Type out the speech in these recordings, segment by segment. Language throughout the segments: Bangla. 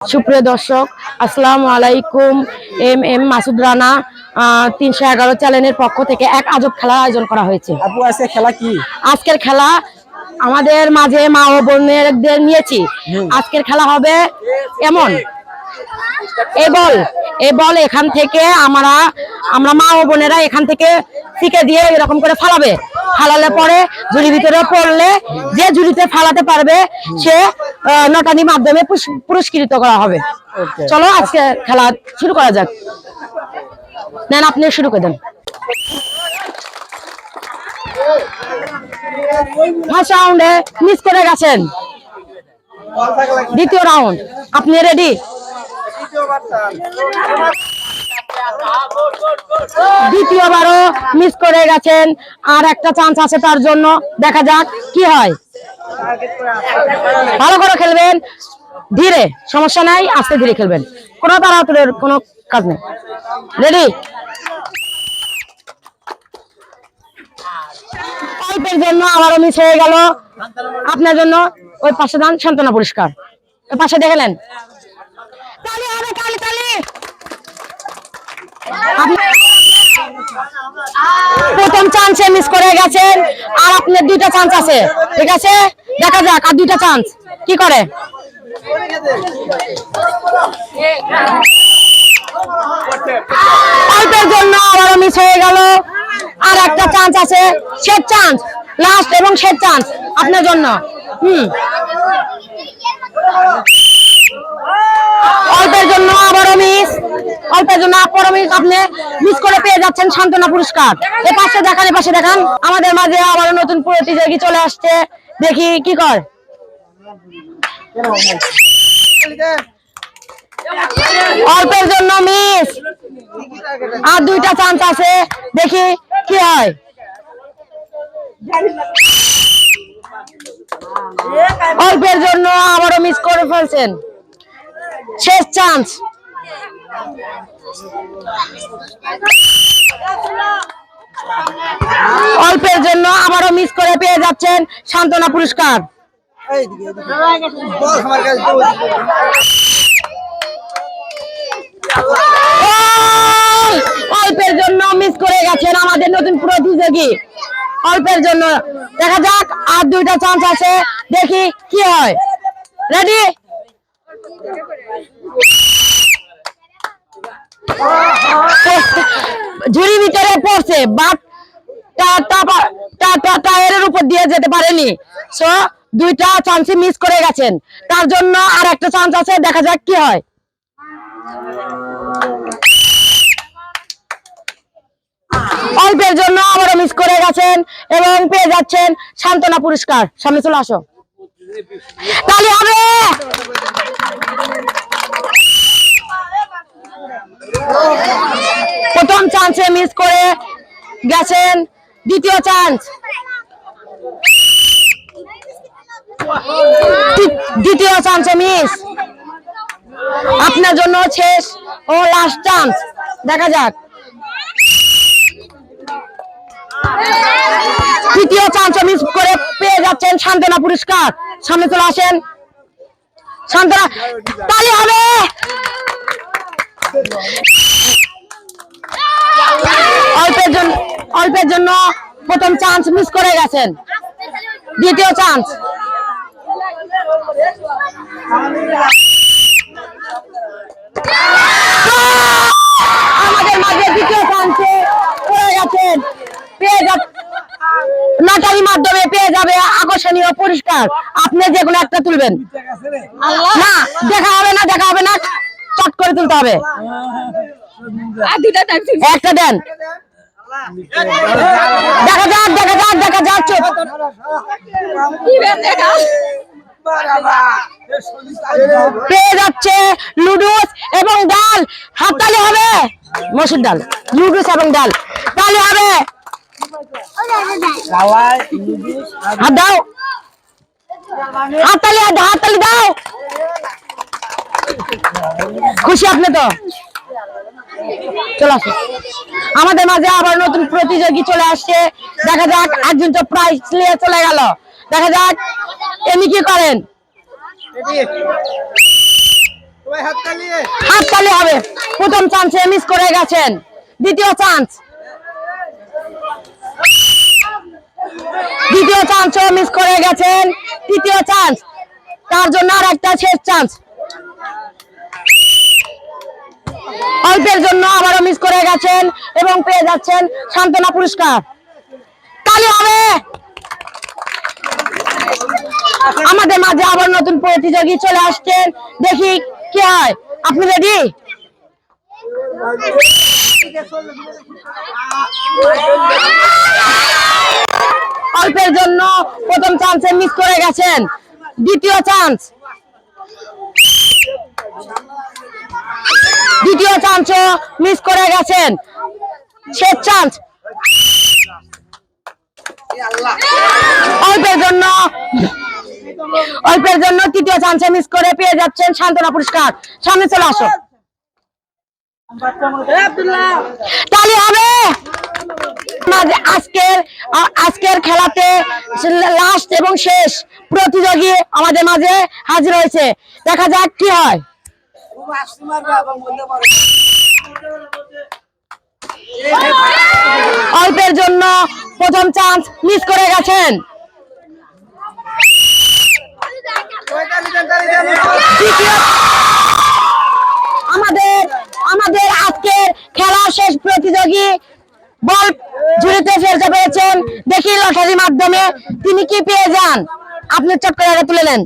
সুপ্রিয় দর্শক, আসসালামু আলাইকুম। এম মাসুদ রানা 311 চ্যানেলের পক্ষ থেকে এক আজব খেলার আয়োজন করা হয়েছে। আপু, আজকে খেলা কি? আজকের খেলা আমাদের মাঝে মা ও বোনেদের নিয়েছি। আজকের খেলা হবে এমন, এই বল এখান থেকে আমরা মা ও বোনেরা এখান থেকে শিখে দিয়ে এরকম করে ফালাবে। ফালালে পরে ঝুড়ির ভিতরে পড়লে যে ঝুড়িতে ফালাতে পারবে সে নটানির মাধ্যমে পুরস্কৃত করা হবে। চলো আজকে খেলা শুরু করা যাক। নেন, আপনি শুরু করে দেন। ফার্স্ট রাউন্ডে মিস করে গেছেন। দ্বিতীয় রাউন্ড, আপনি রেডি? দ্বিতীয়বারও মিস করে গেছেন, আর একটা চান্স আছে তার জন্য। দেখা যাক কি হয়। ভালো করে খেলবেন, ধীরে, সমস্যা নাই, আস্তে ধীরে খেলবেন, কোনো তাড়াতাড়ির কোনো কাজ নেই। রেডি? অল্পের জন্য আবারও মিস হয়ে গেল। আপনার জন্য ওই পাশে দান সান্ত্বনা পুরস্কার। ওই পাশে দেখলেন, তালি হবে, তালি তালি। প্রথম চান্সে মিস করে গেছেন, আর আপনার দুইটা চান্স আছে। ঠিক আছে, দেখা যাক আর দুইটা চান্স কি করে। অল্পের জন্য আবারও মিস হয়ে গেল, আর একটা চান্স আছে, শেষ চান্স, লাস্ট এবং শেষ চান্স আপনার জন্য। অল্পের জন্য আবারও মিস, অল্পের জন্য আবারও মিস। আপনি মিস করে পেয়ে যাচ্ছেন সান্ত্বনা পুরস্কার। এই পাশে দেখান, এই পাশে দেখান। আমাদের মাঝে আবারও নতুন প্রতিযোগী চলে আসছে, দেখি কি কর। অল্পের জন্য মিস, আর দুইটা চান্স আছে, দেখি কি হয়। অল্পের জন্য আবারও মিস করে ফেলছেন, শেষ চান্স। অল্পের জন্য আবারও মিস করে পেয়ে যাচ্ছেন সান্ত্বনা পুরস্কার। অল্পের জন্য মিস করে গেছেন আমাদের নতুন প্রতিযোগী। অল্পের জন্য, দেখা যাক আর দুইটা চান্স আছে, দেখি কি হয়। রেডি? ঝুড়ির ভিতরে পড়ছে, বাট টায়ারের উপর দিয়ে যেতে পারেনি। সো দুইটা চান্সই মিস করে গেছেন, তার জন্য আর একটা চান্স আছে, দেখা যাক কি হয়। অল্পের জন্য আবারও মিস করে গেছেন এবং পেয়ে যাচ্ছেন সান্ত্বনা পুরস্কার। সামনে চলে আসো, তালি হবে। প্রথম চান্সে মিস করে গেছেন, দ্বিতীয় চান্স, দ্বিতীয় চান্সে মিস। আপনার জন্য শেষ ও লাস্ট চান্স, দেখা যাক। তৃতীয় চান্স মিস করে পেয়ে যাচ্ছেন সান্ত্বনা পুরস্কার। সামনে চলে আসেন, সান্ত্বনা, তালি হবে। অল্পের জন্য প্রথম চান্স মিস করে গেছেন, দ্বিতীয় চান্স। আমাদের মাঝে দ্বিতীয় চান্সে পড়ে গেছেন, পেয়ে যাচ্ছে নাটারির মাধ্যমে পেয়ে যাবে আকর্ষণীয় পুরস্কার। আপনি যে কোনো একটা তুলবেন। না, দেখা হবে না, দেখা হবে না, চট করে তুলতে হবে। একটা দেন, দেখা যাক, দেখা যাক, দেখা যাক। পেয়ে যাচ্ছে নুডলস এবং ডাল। হাততালি হবে, মসুর ডাল, নুডলস এবং ডাল, তালি হবে। হাত দাও, হাততালি, হাততালি দাও। খুশি আপনি তো? চলে আসো, আমাদের মাঝে আবার নতুন প্রতিযোগী চলে আসছে। দেখা যাক, একজন তো প্রাইজ নিয়ে চলে গেল। দেখা যাক এমনি কি করেন। হাততালি হবে। প্রথম চান্সে মিস করে গেছেন, দ্বিতীয় চান্স, দ্বিতীয় চান্সও মিস করে গেছেন, তৃতীয় চান্স, তার জন্য আর একটা শেষ চান্স। অল্পের জন্য আবারও মিস করে গেছেন এবং পেয়ে যাচ্ছেন সান্ত্বনা পুরস্কার। তালি হবে। আমাদের মাঝে আবার নতুন প্রতিযোগী চলে আসছেন, দেখি কি হয়। আপনি রেডি? অল্পের জন্য প্রথম চান্সে মিস করে গেছেন, দ্বিতীয় চান্স, দ্বিতীয় চান্সও মিস করে গেছেন, শেষ চান্স। অল্পের জন্য তৃতীয় চান্সে মিস করে পেয়ে যাচ্ছেন সান্ত্বনা পুরস্কার। সামনে চলে আসো, তালি হবে। আজকের খেলাতে লাস্ট এবং শেষ প্রতিযোগী আমাদের মাঝে হাজির হয়েছে, দেখা যাক কি হয়। অল্পের জন্য প্রথম চান্স মিস করে গেছেন, আমাদের আজকের খেলা শেষ প্রতিযোগী বল ঝুড়িতে ফেলতে পেরেছেন। দেখি লটারির মাধ্যমে তিনি কি পেয়ে যান। আপনি চট করে তুলে নেন।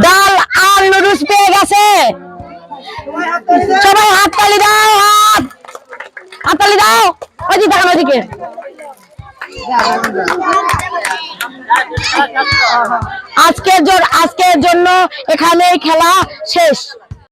ডাল আর নুডলস পেয়ে গেছে। সবাই হাততালি দাও, হাততালি দাও। ওইদিকে দেখান, ওইদিকে। আজকের জন্য এখানেই খেলা শেষ।